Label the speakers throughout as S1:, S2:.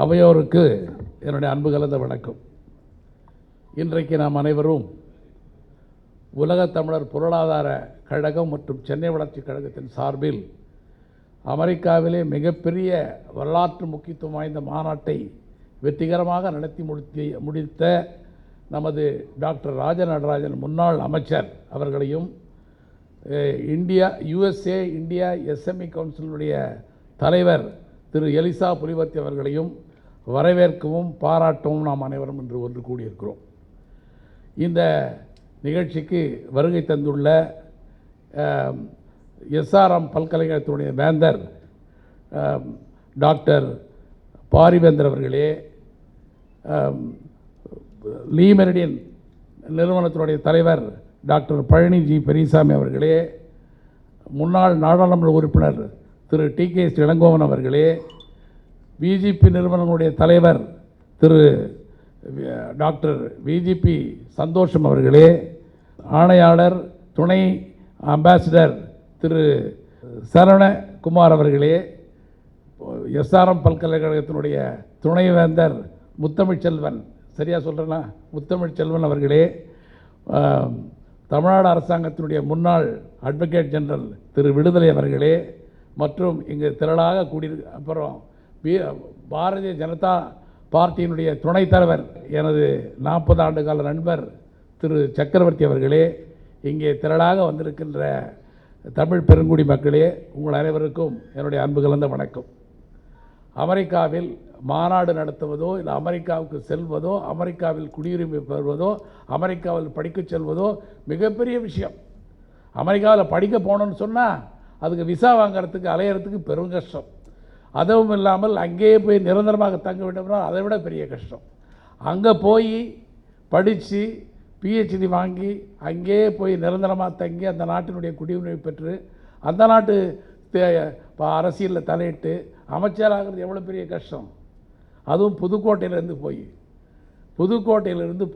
S1: அவையோருக்கு என்னுடைய அன்பு கலந்த வணக்கம். இன்றைக்கு நாம் அனைவரும் உலகத் தமிழர் பொருளாதார கழகம் மற்றும் சென்னை வளர்ச்சி கழகத்தின் சார்பில் அமெரிக்காவிலே மிகப்பெரிய வரலாற்று முக்கியத்துவம் வாய்ந்த மாநாட்டை வெற்றிகரமாக நடத்தி முடித்த நமது டாக்டர் ராஜநடராஜன் முன்னாள் அமைச்சர் அவர்களையும் USA இந்தியா SME கவுன்சிலுடைய தலைவர் திரு எலிசா புலிவர்த்தி அவர்களையும் வரவேற்கவும் பாராட்டவும் நாம் அனைவரும் இன்று ஒன்று கூடியிருக்கிறோம். இந்த நிகழ்ச்சிக்கு வருகை தந்துள்ள SRM பல்கலைக்கழகத்தினுடைய வேந்தர் டாக்டர் பாரிவேந்தர் அவர்களே, லீமெரிடியன் நிறுவனத்தினுடைய தலைவர் டாக்டர் பழனி ஜி பெரியசாமி அவர்களே, முன்னாள் நாடாளுமன்ற உறுப்பினர் திரு TK இளங்கோவன் அவர்களே, VGP நிறுவனங்களுடைய தலைவர் திரு டாக்டர் VGP சந்தோஷம் அவர்களே, ஆணையாளர் துணை அம்பாசிடர் திரு சரவணகுமார் அவர்களே, SRM பல்கலைக்கழகத்தினுடைய துணைவேந்தர் முத்தமிழ்ச்செல்வன், சரியாக சொல்கிறேன்னா முத்தமிழ்ச்செல்வன் அவர்களே, தமிழ்நாடு அரசாங்கத்தினுடைய முன்னாள் அட்வொகேட் ஜெனரல் திரு விடுதலை அவர்களே, மற்றும் இங்கு திரளாக அப்புறம் பாரதிய ஜனதா பார்ட்டியினுடைய துணைத் தலைவர் எனது 40 ஆண்டு கால நண்பர் திரு சக்கரவர்த்தி அவர்களே, இங்கே திரளாக வந்திருக்கின்ற தமிழ் பெருங்குடி மக்களே, உங்கள் அனைவருக்கும் என்னுடைய அன்பு கலந்த வணக்கம். அமெரிக்காவில் மாநாடு நடத்துவதோ இல்லை அமெரிக்காவுக்கு செல்வதோ, அமெரிக்காவில் குடியுரிமை பெறுவதோ, அமெரிக்காவில் படிக்க செல்வதோ மிகப்பெரிய விஷயம். அமெரிக்காவில் படிக்க போகணுன்னு சொன்னால் அதுக்கு விசா வாங்கிறதுக்கு அலையிறதுக்கு பெரும் கஷ்டம். அதுவும் இல்லாமல் அங்கேயே போய் நிரந்தரமாக தங்க வேண்டும்னா அதை விட பெரிய கஷ்டம். அங்கே போய் படித்து PhD வாங்கி அங்கேயே போய் நிரந்தரமாக தங்கி அந்த நாட்டினுடைய குடியுரிமை பெற்று அந்த நாட்டு அரசியலில் தலையிட்டு அமைச்சராகிறது எவ்வளோ பெரிய கஷ்டம். அதுவும் புதுக்கோட்டையிலிருந்து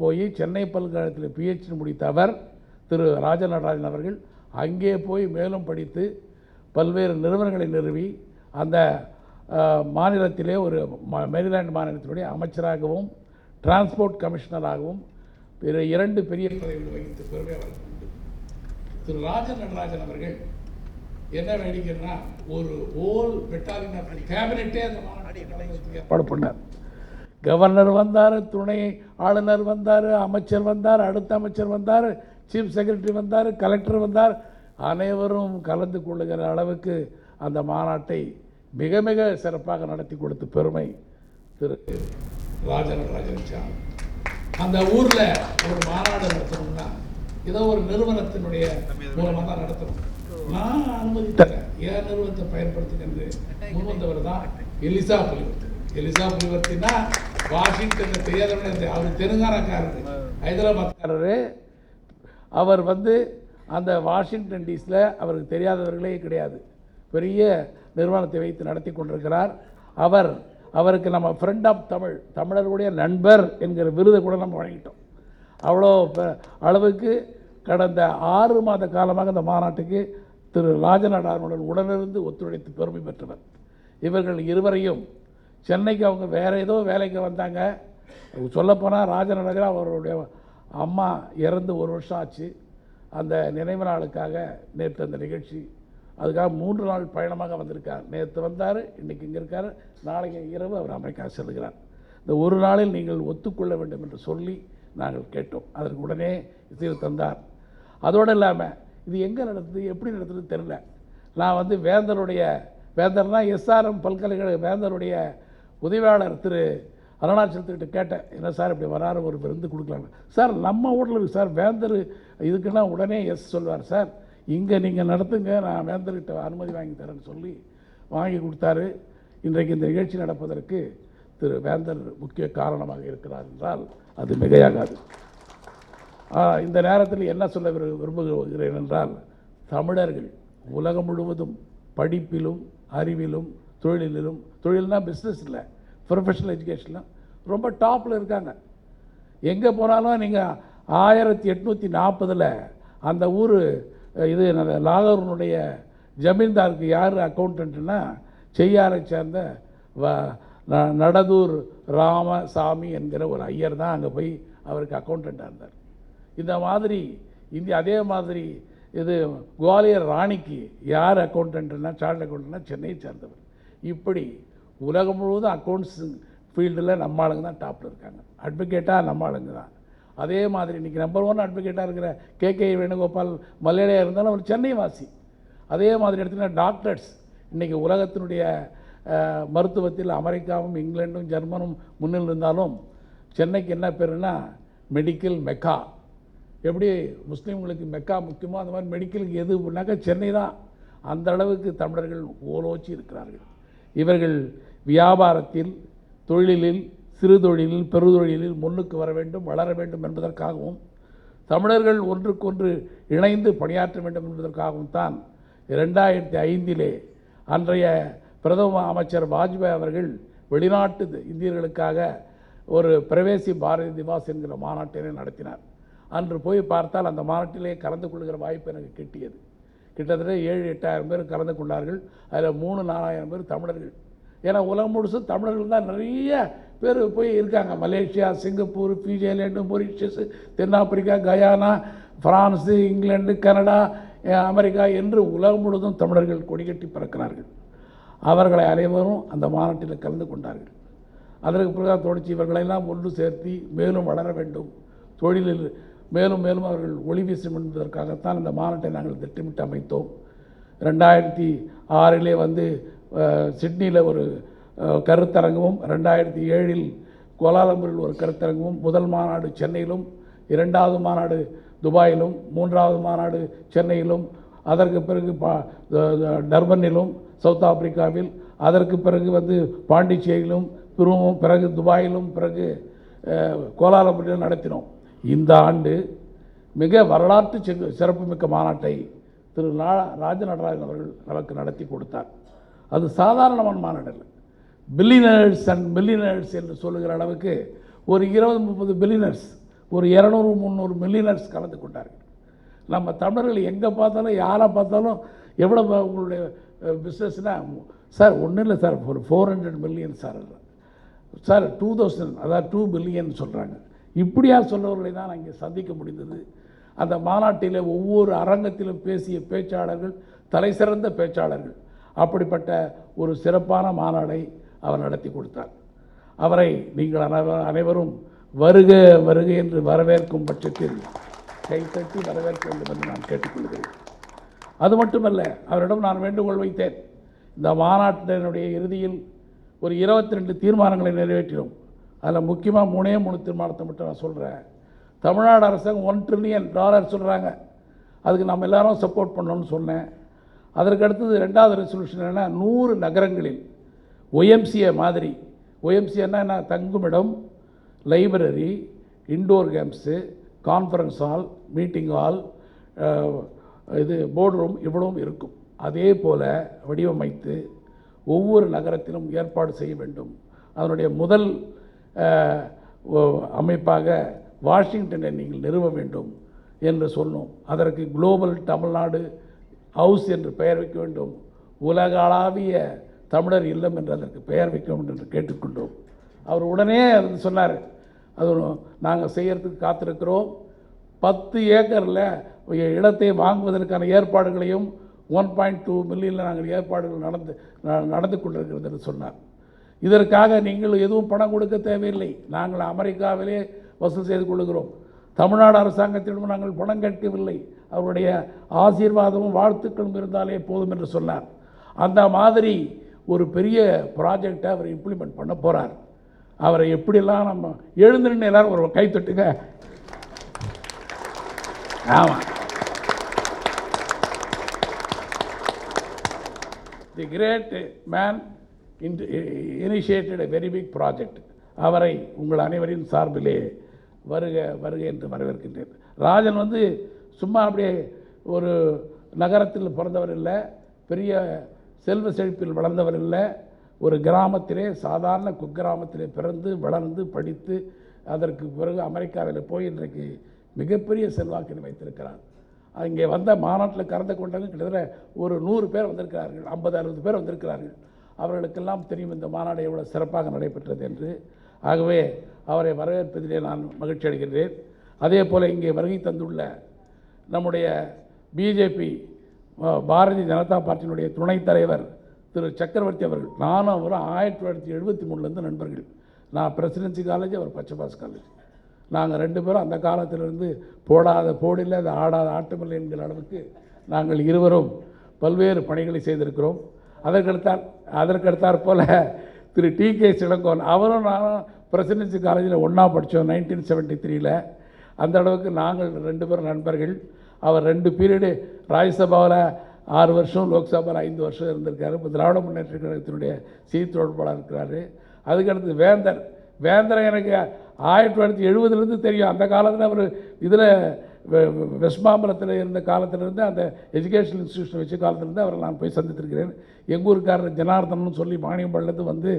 S1: போய் சென்னை பல்கலைக்கழகத்தில் PhD முடித்த அவர் திரு ராஜநடராஜன் அவர்கள் அங்கே போய் மேலும் படித்து பல்வேறு நிறுவனங்களை நிறுவி அந்த மாநிலத்திலே ஒரு மேரிலாண்ட் மாநிலத்தினுடைய அமைச்சராகவும் டிரான்ஸ்போர்ட் கமிஷனராகவும் 2 பெரிய பதவிகள் வகித்த பெருமை அவருக்கு உண்டு. திரு ராஜநடராஜன் அவர்கள் என்ன வேடிக்கைன்னா ஒரு ஓல் பெட்டாலியன் கேபினெட்டே அந்த மாநாட்டுக்கு ஏற்பாடு பண்ணார். கவர்னர் வந்தார், துணை ஆளுநர் வந்தார், அமைச்சர் வந்தார், அடுத்த அமைச்சர் வந்தார், சீஃப் செக்ரட்டரி வந்தார், கலெக்டர் வந்தார். அனைவரும் கலந்து கொள்ளுகிற அளவுக்கு அந்த மாநாட்டை மிக மிக சிறப்பாக நடத்தி கொடுத்த பெருமை திரு ராஜநடராஜன் சார். அந்த ஊரில் ஒரு மாநாடு நடத்தணும்னா ஏதோ ஒரு நிறுவனத்தினுடைய மூலமாக தான் நடத்தணும். நான் அனுமதித்தேன், என் நிறுவனத்தை பயன்படுத்துகிறது முன்வந்தவர் தான் எலிசா புலிவர்த்தி. எலிசா புலிவர்த்தினா வாஷிங்டன் தெரியாதவங்க, அவர் தெலுங்கானாக்காரரு, ஹைதராபாத்காரரு. அவர் அந்த வாஷிங்டன் டிசியில் அவருக்கு தெரியாதவர்களே கிடையாது. பெரிய நிறுவனத்தை வைத்து நடத்தி கொண்டிருக்கிறார். அவருக்கு நம்ம ஃப்ரெண்ட் ஆஃப் தமிழர்களுடைய நண்பர் என்கிற விருதை கூட நம்ம வழங்கிட்டோம். அவ்வளோ அளவுக்கு கடந்த 6 மாத காலமாக இந்த மாநாட்டுக்கு திரு ராஜநடராஜனுடன் உடனிருந்து ஒத்துழைத்து பெருமை பெற்றவர். இவர்கள் இருவரையும் சென்னைக்கு அவங்க வேறு ஏதோ வேலைக்கு வந்தாங்க. சொல்லப்போனால் ராஜநடராஜன் அவருடைய அம்மா இறந்து 1 வருஷம் ஆச்சு. அந்த நினைவு நாளுக்காக நேற்று அந்த நிகழ்ச்சி, அதுக்காக 3 நாள் பயணமாக வந்திருக்கார். நேற்று வந்தார், இன்றைக்கி இங்கே இருக்கார், நாளைக்கு இரவு அவர் அமெரிக்கா செல்கிறார். இந்த ஒரு நாளில் நீங்கள் ஒத்துக்கொள்ள வேண்டும் என்று சொல்லி நாங்கள் கேட்டோம். அதற்கு உடனே இசைவு தந்தார். அதோடு இல்லாமல் இது எங்கே நடத்துது, எப்படி நடத்துதுன்னு தெரில. நான் வேந்தர்னா SRM பல்கலைக்கழக வேந்தருடைய உதவியாளர் திரு அருணாச்சலத்துக்கிட்ட கேட்டேன், என்ன சார் இப்படி வராரு, ஒரு விருந்து கொடுக்கலான்னு. சார் நம்ம ஊரில் இருக்குது சார் வேந்தர், இதுக்குன்னா உடனே எஸ் சொல்வார் சார், இங்கே நீங்கள் நடத்துங்க, நான் வேந்தர்கிட்ட அனுமதி வாங்கி தரேன்னு சொல்லி வாங்கி கொடுத்தாரு. இன்றைக்கு இந்த நிகழ்ச்சி நடப்பதற்கு திரு வேந்தர் முக்கிய காரணமாக இருக்கிறார் என்றால் அது மிகையாகாது. இந்த நேரத்தில் என்ன சொல்ல விரும்புகிறேன் என்றால், தமிழர்கள் உலகம் முழுவதும் படிப்பிலும் அறிவிலும் தொழிலிலும், தொழில்னா பிஸ்னஸ் இல்லை, ப்ரொஃபஷனல் எஜுகேஷனில் ரொம்ப டாப்பில் இருக்காங்க. எங்கே போனாலும் நீங்கள் 1840 அந்த ஊர் இது லாகூரினுடைய ஜமீன்தாருக்கு யார் அக்கௌண்டன்ட்னா செய்யாரை சேர்ந்த நடதூர் ராமசாமி என்கிற ஒரு ஐயர் தான் அங்கே போய் அவருக்கு அக்கௌண்டண்ட்டாக இருந்தார். இந்த மாதிரி அதே மாதிரி இது குவாலியர் ராணிக்கு யார் அக்கௌண்டண்ட்னா சார்ட் அக்கௌண்டண்ட்னா சென்னையை சேர்ந்தவர். இப்படி உலகம் முழுவதும் அக்கௌண்ட்ஸ் ஃபீல்டில் நம்ம ஆளுங்க தான் டாப்பில் இருக்காங்க. அட்வொகேட்டாக நம்ம ஆளுங்க தான். அதே மாதிரி இன்றைக்கி நம்பர் 1 அட்வொகேட்டாக இருக்கிற கே வேணுகோபால் மலையாளியாக இருந்தாலும் அவர் சென்னை வாசி. அதே மாதிரி எடுத்திங்கன்னா டாக்டர்ஸ் இன்றைக்கி உலகத்தினுடைய மருத்துவத்தில் அமெரிக்காவும் இங்கிலாண்டும் ஜெர்மனும் முன்னில் இருந்தாலும் சென்னைக்கு என்ன பேருன்னா மெடிக்கல் மெக்கா. எப்படி முஸ்லீம்களுக்கு மெக்கா முக்கியமோ அந்த மாதிரி மெடிக்கலுக்கு எதுனாக்கா சென்னை தான். அந்த அளவுக்கு தமிழர்கள் ஓலோச்சி இருக்கிறார்கள். இவர்கள் வியாபாரத்தில், தொழிலில், சிறு தொழிலில், பெருதொழிலில் முன்னுக்கு வர வேண்டும், வளர வேண்டும் என்பதற்காகவும் தமிழர்கள் ஒன்றுக்கொன்று இணைந்து பணியாற்ற வேண்டும் என்பதற்காகவும் தான் 2005 அன்றைய பிரதம அமைச்சர் வாஜ்பாய் அவர்கள் வெளிநாட்டு இந்தியர்களுக்காக ஒரு பிரவேசி பாரதி திவாஸ் என்கிற மாநாட்டினை நடத்தினார். அன்று போய் பார்த்தால் அந்த மாநாட்டிலே கலந்து கொள்கிற வாய்ப்பு எனக்கு கிட்டியது. கிட்டத்தட்ட 7,000-8,000 பேர் கலந்து கொண்டார்கள். அதில் 3,000-4,000 பேர் தமிழர்கள். ஏன்னா உலகம் முழுசும் தமிழர்கள் தான் நிறைய பேர் போய் இருக்காங்க. Malaysia, Singapore, Fiji island, Mauritius, தென்னாப்பிரிக்கா, Guyana, France, England, Canada, America என்று உலகம் முழுவதும் தமிழர்கள் கொடிகட்டி பறக்கிறார்கள். அவர்களை அனைவரும் அந்த மாநாட்டில் கலந்து கொண்டார்கள். அதற்கு பிறகு தொடர்ச்சி இவர்களெல்லாம் ஒன்று சேர்த்து மேலும் வளர வேண்டும், தொழிலில் மேலும் மேலும் அவர்கள் ஒளி வீசும் என்பதற்காகத்தான் இந்த மாநாட்டை நாங்கள் திட்டமிட்டு அமைத்தோம். 2006 வந்து சிட்னியில் ஒரு கருத்தரங்கமும், 2007 கோலாலம்பூரில் ஒரு கருத்தரங்கமும், முதல் மாநாடு சென்னையிலும், 2வது மாநாடு துபாயிலும், 3வது மாநாடு சென்னையிலும், அதற்கு பிறகு டர்பனிலும் சவுத் ஆப்பிரிக்காவில், அதற்கு பிறகு வந்து பாண்டிச்சேரியிலும், பிறகு துபாயிலும், பிறகு கோலாலம்பூரிலும் நடத்தினோம். இந்த ஆண்டு மிக வரலாற்று சிறப்புமிக்க மாநாட்டை திரு ராஜநடராஜன் அவர்கள் நமக்கு நடத்தி கொடுத்தார். அது சாதாரணமான மாநாடு இல்லை. பில்லியனர்ஸ் அண்ட் மில்லியனர்ஸ் என்று சொல்லுகிற அளவுக்கு ஒரு 20-30 பில்லியனர்ஸ், ஒரு 200-300 மில்லியனர்ஸ் கலந்து கொண்டார்கள். நம்ம தமிழர்கள் எங்கே பார்த்தாலும், யாரை பார்த்தாலும் எவ்வளோ உங்களுடைய பிஸ்னஸ்னால், சார் ஒன்றும் இல்லை சார், ஒரு 400 மில்லியன் சார், சார் 2000, அதாவது 2 பில்லியன் சொல்கிறாங்க. இப்படியா சொல்லவர்களை தான் அங்கே சந்திக்க முடிந்தது. அந்த மாநாட்டில் ஒவ்வொரு அரங்கத்திலும் பேசிய பேச்சாளர்கள் தலைசிறந்த பேச்சாளர்கள். அப்படிப்பட்ட ஒரு சிறப்பான மாநாடை அவர் நடத்தி கொடுத்தார். அவரை நீங்கள் அனைவரும் வருக வருக என்று வரவேற்கும் பட்சத்தில் கைத்தட்டி வரவேற்க வேண்டும் என்று நான் கேட்டுக்கொள்கிறேன். அது மட்டுமல்ல, அவரிடம் நான் வேண்டுகோள் வைத்தேன். இந்த மாநாட்டினுடைய இறுதியில் ஒரு 22 தீர்மானங்களை நிறைவேற்றினோம். அதில் முக்கியமாக 3 தீர்மானத்தை மட்டும் நான் சொல்கிறேன். தமிழ்நாடு அரசாங்கம் $1 trillion சொல்கிறாங்க, அதுக்கு நம்ம எல்லாரும் சப்போர்ட் பண்ணணும்னு சொன்னேன். அதற்கு அடுத்தது 2வது ரெசல்யூஷன் என்னென்னா, 100 நகரங்களில் ஒய்எம்சிஏ மாதிரி, ஒய்எம்சிஏன்னா என்ன, தங்குமிடம், library, indoor games, conference hall, meeting hall, இது போர்டு ரூம் இவ்வளவும் இருக்கும். அதே போல் வடிவமைத்து ஒவ்வொரு நகரத்திலும் ஏற்பாடு செய்ய வேண்டும். அதனுடைய முதல் அமைப்பாக வாஷிங்டனை நீங்கள் நிறுவ வேண்டும் என்று சொன்னோம். அதற்கு குளோபல் தமிழ்நாடு ஹவுஸ் என்று பெயர் வைக்க வேண்டும். உலகளாவிய தமிழர் இல்லம் என்று அதற்கு பெயர் வைக்க வேண்டும் என்று கேட்டுக்கொண்டோம். அவர் உடனே சொன்னார், அது நாங்கள் செய்கிறதுக்கு காத்திருக்கிறோம். 10 ஏக்கரில் இடத்தை வாங்குவதற்கான ஏற்பாடுகளையும் 1.2 மில்லியனில் நாங்கள் ஏற்பாடுகள் நடந்து கொண்டிருக்கிறது என்று சொன்னார். இதற்காக நீங்கள் எதுவும் பணம் கொடுக்க தேவையில்லை, நாங்கள் அமெரிக்காவிலே வசூல் செய்து கொள்கிறோம். தமிழ்நாடு அரசாங்கத்திடம் நாங்கள் பணம் கேட்கவில்லை, அவருடைய ஆசீர்வாதமும் வாழ்த்துக்களும் இருந்தாலே போதும் என்று சொன்னார். அந்த மாதிரி ஒரு பெரிய ப்ராஜெக்டை அவர் இம்ப்ளிமெண்ட் பண்ண போகிறார். அவரை எப்படிலாம் நம்ம எழுந்துன்னு எல்லாரும் ஒரு கைத்தட்டுங்க. ஆமாம், the great man initiated a very big project. அவரை உங்கள் அனைவரின் சார்பிலே வருக வருக என்று வரவேற்கின்றேன். ராஜன் வந்து சும்மா அப்படியே ஒரு நகரத்தில் பிறந்தவர் இல்லை, பெரிய செல்வ செழிப்பில் வளர்ந்தவர் இல்லை. ஒரு கிராமத்திலே, சாதாரண குக்கிராமத்திலே பிறந்து வளர்ந்து படித்து அதற்கு பிறகு அமெரிக்காவில் போய் இன்றைக்கு மிகப்பெரிய செல்வாக்கினை வைத்திருக்கிறார். அங்கே வந்த மாநாட்டில் கலந்து கொண்டவங்க கிட்டத்தட்ட ஒரு 100 பேர் வந்திருக்கிறார்கள், 50-60 பேர் வந்திருக்கிறார்கள். அவர்களுக்கெல்லாம் தெரியும் இந்த மாநாடு எவ்வளோ சிறப்பாக நடைபெற்றது என்று. ஆகவே அவரை வரவேற்பதிலே நான் மகிழ்ச்சி அடைகின்றேன். அதே போல் இங்கே வருகை தந்துள்ள நம்முடைய பிஜேபி பாரதிய ஜனதா பார்ட்டியினுடைய துணைத் தலைவர் திரு சக்கரவர்த்தி அவர்கள், நானும் அவரும் 1973 நண்பர்கள். நான் பிரசிடென்சி காலேஜ், அவர் பச்சைபாஸ் காலேஜ். நாங்கள் 2 பேரும் அந்த காலத்திலிருந்து போடாத போடில்லை, அது ஆடாத ஆட்டமில்லை என்கிற அளவுக்கு நாங்கள் இருவரும் பல்வேறு பணிகளை செய்திருக்கிறோம். அதற்கடுத்தாற் போல் திரு டி.கே. சிலங்கோன், அவரும் நானும் பிரசிடென்சி காலேஜில் ஒன்றா படித்தோம் 1973. அந்த அளவுக்கு நாங்கள் 2 பேரும் நண்பர்கள். அவர் 2 பீரியடு ராஜ்யசபாவில் 6 வருஷம், லோக்சபாவில் 5 வருஷம் இருந்திருக்காரு. இப்போ திராவிட முன்னேற்ற கழகத்தினுடைய செய்தி தொடர்பாளர் இருக்கிறாரு. அதுக்கடுத்து வேந்தரை எனக்கு 1970 தெரியும். அந்த காலத்தில் அவர் இதில் வெஸ்ட்மாம்பலத்தில் இருந்த காலத்திலிருந்து, அந்த எஜுகேஷன் இன்ஸ்டியூஷன் வச்ச காலத்திலேருந்து அவரை நான் போய் சந்தித்திருக்கிறேன். எங்கள் ஊருக்காரர் ஜனார்தனன் சொல்லி மானியம்பள்ளத்து வந்து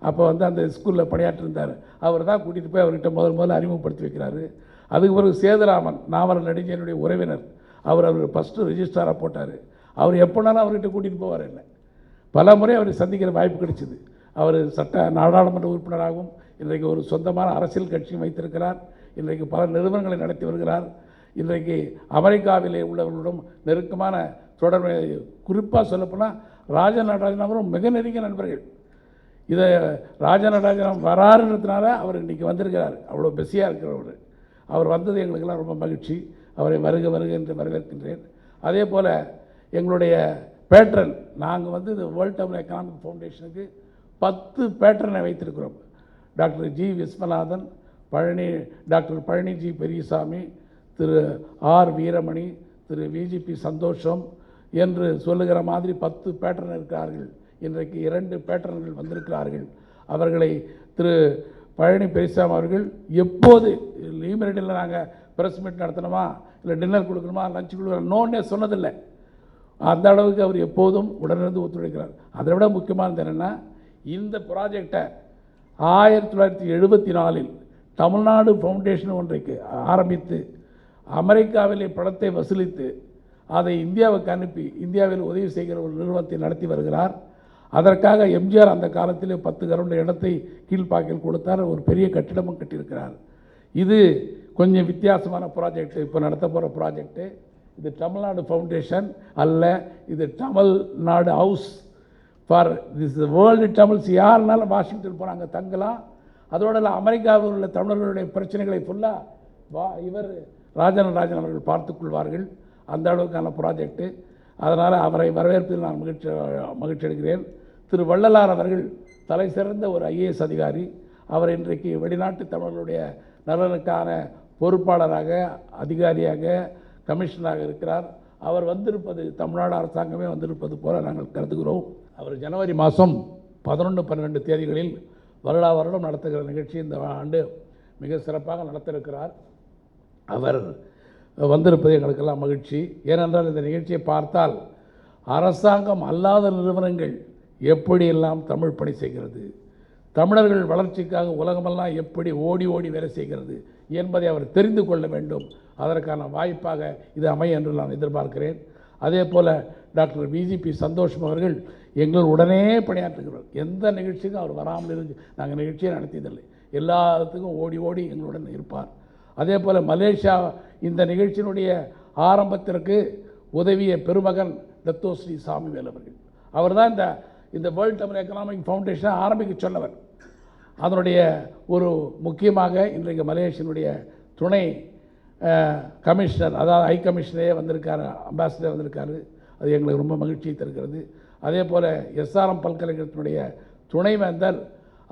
S1: அப்போ வந்து அந்த ஸ்கூலில் பணியாற்றிருந்தார். அவர் தான் கூட்டிகிட்டு போய் அவர்கிட்ட முதல்ல அறிமுகப்படுத்தி வைக்கிறாரு. அதுக்கு பிறகு சேதுராமன், நாவலர் நடிகனுடைய உறவினர், அவர் ஃபஸ்ட்டு ரிஜிஸ்ட்ராராக போட்டார். அவர் எப்போனாலும் அவர்கிட்ட கூட்டிகிட்டு போவார். இல்லை, பல முறை அவரை சந்திக்கிற வாய்ப்பு கிடைச்சிது. அவர் நாடாளுமன்ற உறுப்பினராகவும் இன்றைக்கு ஒரு சொந்தமான அரசியல் கட்சியும் வைத்திருக்கிறார். இன்றைக்கு பல நிறுவனங்களை நடத்தி வருகிறார். இன்றைக்கு அமெரிக்காவிலே உள்ளவர்களுடன் நெருக்கமான தொடர்பு, குறிப்பாக சொல்லப்போனால் ராஜநடராஜன் அவரும் மிக நெருங்கிய நண்பர்கள். இதை ராஜநடராஜன் வராருன்றதுனால அவர் இன்றைக்கி வந்திருக்கிறார். அவ்வளோ பிஸியாக இருக்கிறவர். அவர் வந்தது எங்களுக்கெல்லாம் ரொம்ப மகிழ்ச்சி. அவரை வருக வருக என்று வரவேற்கின்றேன். அதே போல் எங்களுடைய பேட்ரன், நாங்கள் வந்து இந்த வேர்ல்ட் டவுன் எக்கனாமிக் ஃபவுண்டேஷனுக்கு 10 பேட்ரனை வைத்திருக்கிறோம். Doctor G. Viswanathan, doctor Palani G. Periyasamy, Thiru R. Veeramani, Thiru VGP Santhosham என்று சொல்லுகிற மாதிரி 10 பேட்ரன் இருக்கிறார்கள். இன்றைக்கு 2 பேட்ரன்கள் வந்திருக்கிறார்கள். அவர்களை திரு பழனி பெரியசாமி அவர்கள் எப்போது லீமரேட்டில் நாங்கள் ப்ரெஸ் மீட் நடத்தணுமா, இல்லை டின்னர் கொடுக்கணுமா, லஞ்ச் கொடுக்கணுமா, நோன்னே சொன்னதில்லை. அந்த அளவுக்கு அவர் எப்போதும் உடனிருந்து ஒத்துழைக்கிறார். அதை விட முக்கியமானது என்னென்னா, இந்த ப்ராஜெக்டை 1974 தமிழ்நாடு ஃபவுண்டேஷன் ஒன்றைக்கு ஆரம்பித்து அமெரிக்காவிலே பணத்தை வசூலித்து அதை இந்தியாவுக்கு அனுப்பி இந்தியாவில் உதவி செய்கிற ஒரு நிறுவனத்தை நடத்தி வருகிறார். அதற்காக எம்ஜிஆர் அந்த காலத்தில் 10 கரவுண்ட் இடத்தை கீழ்ப்பாக்கில் கொடுத்தார். ஒரு பெரிய கட்டிடமும் கட்டியிருக்கிறார். இது கொஞ்சம் வித்தியாசமான ப்ராஜெக்ட். இப்போ நடத்த போகிற ப்ராஜெக்டு இது தமிழ்நாடு ஃபவுண்டேஷன் அல்ல, இது Tamil Nadu house for this world Tamils. யாருனாலும் வாஷிங்டன் போனாங்க தங்கலாம். அதோட அமெரிக்காவில் உள்ள தமிழர்களுடைய பிரச்சனைகளை ஃபுல்லாக இவர் ராஜன் அவர்கள் பார்த்துக்கொள்வார்கள். அந்த அளவுக்கான ப்ராஜெக்டு. அதனால் அவரை வரவேற்பதில் நான் மகிழ்ச்சி அடைகிறேன். திரு வள்ளலார் அவர்கள் தலை சிறந்த ஒரு IAS அதிகாரி. அவர் இன்றைக்கு வெளிநாட்டு தமிழர்களுடைய நலனுக்கான பொறுப்பாளராக, அதிகாரியாக, கமிஷனராக இருக்கிறார். அவர் வந்திருப்பது தமிழ்நாடு அரசாங்கமே வந்திருப்பது போல நாங்கள் கருதுகிறோம். அவர் ஜனவரி மாதம் 11, 12 தேதிகளில் வருடம் நடத்துகிற நிகழ்ச்சி இந்த ஆண்டு மிக சிறப்பாக நடத்திருக்கிறார். அவர் வந்திருப்பது எங்களுக்கெல்லாம் மகிழ்ச்சி. ஏனென்றால் இந்த நிகழ்ச்சியை பார்த்தால் அரசாங்கம் அல்லாத நிறுவனங்கள் எப்படியெல்லாம் தமிழ் பணி செய்கிறது, தமிழர்கள் வளர்ச்சிக்காக உலகமெல்லாம் எப்படி ஓடி ஓடி வேலை செய்கிறது என்பதை அவர் தெரிந்து கொள்ள வேண்டும். அதற்கான வாய்ப்பாக இது அமையும் என்று நான் எதிர்பார்க்கிறேன். அதே போல் டாக்டர் விஜிபி சந்தோஷம் அவர்கள் எங்கள் உடனே பணியாற்றுகிறார். எந்த நிகழ்ச்சிக்கும் அவர் வராமல் இருந்து நாங்கள் நிகழ்ச்சியை நடத்தியதில்லை. எல்லாத்துக்கும் ஓடி ஓடி எங்களுடன் இருப்பார். அதே போல் மலேசியா இந்த நிகழ்ச்சியினுடைய ஆரம்பத்திற்கு உதவிய பெருமகன் தத்தோஸ்ரீ சாமிவேல் அவர்கள். அவர் தான் இந்த வேர்ல்ட் தமிழ் எக்கனாமிக் ஃபவுண்டேஷனை ஆரம்பிக்க சொன்னவர். அதனுடைய ஒரு முக்கியமாக இன்றைக்கு மலேசியனுடைய துணை கமிஷனர், அதாவது ஹை கமிஷனரே வந்திருக்காரு, அம்பாசிடர் வந்திருக்காரு. அது எங்களுக்கு ரொம்ப மகிழ்ச்சியை தருகிறது. அதே போல் SRM பல்கலைக்கழகத்தினுடைய துணைவேந்தர்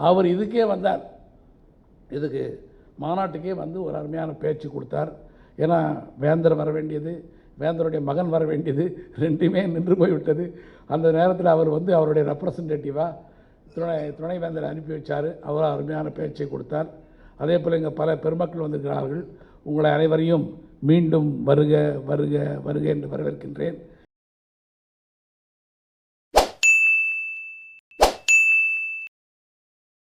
S1: அவர் இதுக்கே வந்தார். இதுக்கு மாநாட்டுக்கே வந்து ஒரு அருமையான பேச்சு கொடுத்தார். ஏன்னா வேந்தர் வர வேண்டியது, வேந்தருடைய மகன் வர வேண்டியது, ரெண்டுமே நின்று போய்விட்டது. அந்த நேரத்தில் அவர் வந்து அவருடைய ரெப்ரசன்டேட்டிவாக துணைவேந்தரை அனுப்பி வச்சார். அவர் அருமையான பேச்சை கொடுத்தார். அதே போல் இங்கே பல பெருமக்கள் வந்திருக்கிறார்கள். உங்களை அனைவரையும் மீண்டும் வருக வருக வருக என்று வரவேற்கின்றேன்.